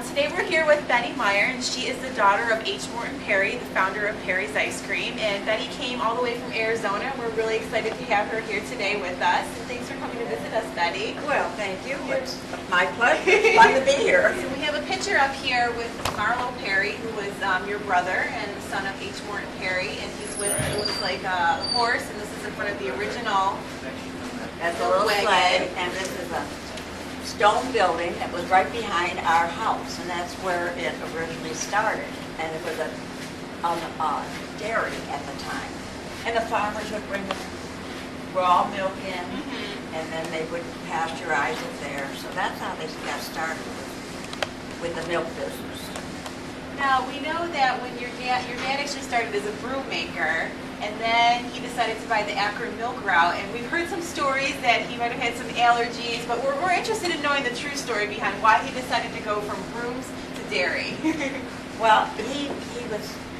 Today we're here with Betty Meyer, and she is the daughter of Morton Perry, the founder of Perry's Ice Cream. And Betty came all the way from Arizona. We're really excited to have her here today with us. And thanks for coming to visit us, Betty. Well, thank you. It's my pleasure. It's fun to be here. So we have a picture up here with Marlo Perry, who was your brother and the son of Morton Perry. And he's with, it looks like a horse, and this is in front of the original That's a little wagon. flag, and this is a stone building that was right behind our house, and that's where it originally started. And it was a dairy at the time. And the farmers would bring the raw milk in, and then they would pasteurize it there. So that's how they got started with the milk business. Now, we know that when your dad actually started as a broom maker, and then he decided to buy the Akron milk route, and we've heard some stories that he might have had some allergies, but we're interested in knowing the true story behind why he decided to go from brooms to dairy. Well, he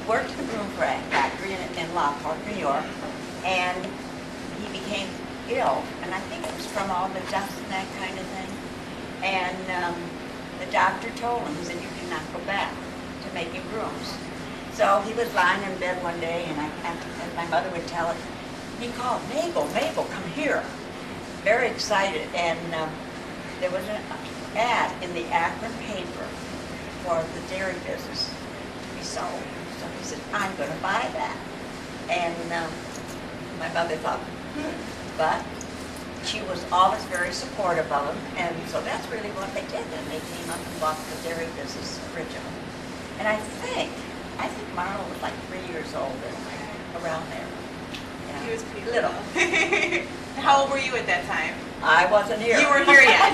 worked at the broom factory in Lockport, New York, and he became ill, and I think it was from all the dust and that kind of thing. And the doctor told him, he said, "You cannot go back to making brooms." So he was lying in bed one day, and my mother would tell him, he called, Mabel, come here. Very excited, and there was an ad in the Akron paper for the dairy business to be sold. So he said, "I'm going to buy that." And my mother thought, but she was always very supportive of him, and so that's really what they did. And they came up and bought the dairy business originally. And I think Marlo was like 3 years old, around there. Yeah. He was pretty little. How old were you at that time? I wasn't here. You weren't here yet.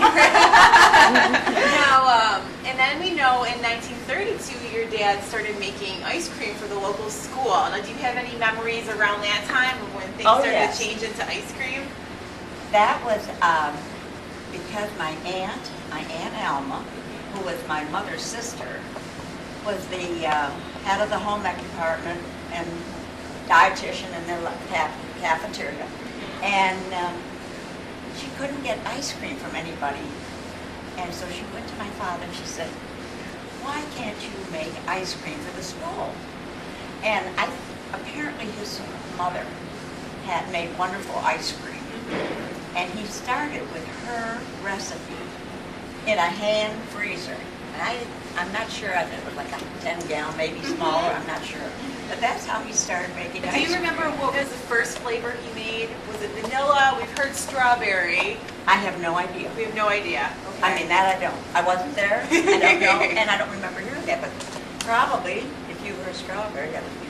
Now, and then we know in 1932 your dad started making ice cream for the local school. Now, do you have any memories around that time of when things started to change into ice cream? That was because my Aunt Alma, who was my mother's sister, was the head of the home ec department and dietitian in the cafeteria. And she couldn't get ice cream from anybody. And so she went to my father and she said, "Why can't you make ice cream for the school?" And apparently his mother had made wonderful ice cream. And he started with her recipe in a hand freezer. And I'm not sure, if it was like a 10-gallon, maybe smaller, I'm not sure. But that's how he started making ice cream. Do you remember what was the first flavor he made? Was it vanilla? We've heard strawberry. I have no idea. We have no idea. Okay. I mean, that I don't. I wasn't there. I don't know, and I don't remember hearing that. But probably, if you were a strawberry, that would be.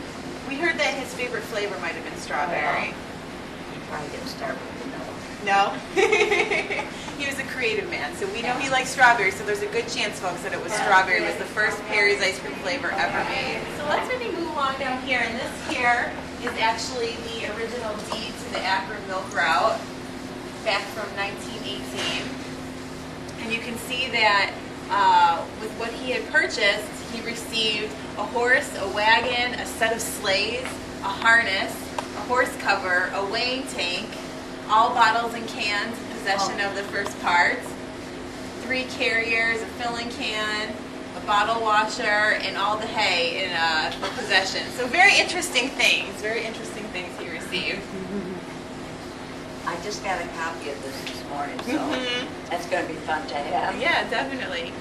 We heard that his favorite flavor might have been strawberry. He probably didn't start with vanilla. No? He was a creative man, so we know he likes strawberry, so there's a good chance, folks, that it was strawberry. It was the first Perry's ice cream flavor ever made. So let's maybe move along down here, and this here is actually the original deed to the Akron milk route back from 1918. And you can see that with what he had purchased, he received a horse, a wagon, a set of sleighs, a harness, a horse cover, a weighing tank, all bottles and cans in possession of the first parts, 3 carriers, a filling can, a bottle washer, and all the hay in possession. So very interesting things he received. I just got a copy of this morning, so that's going to be fun to have. Yeah, definitely.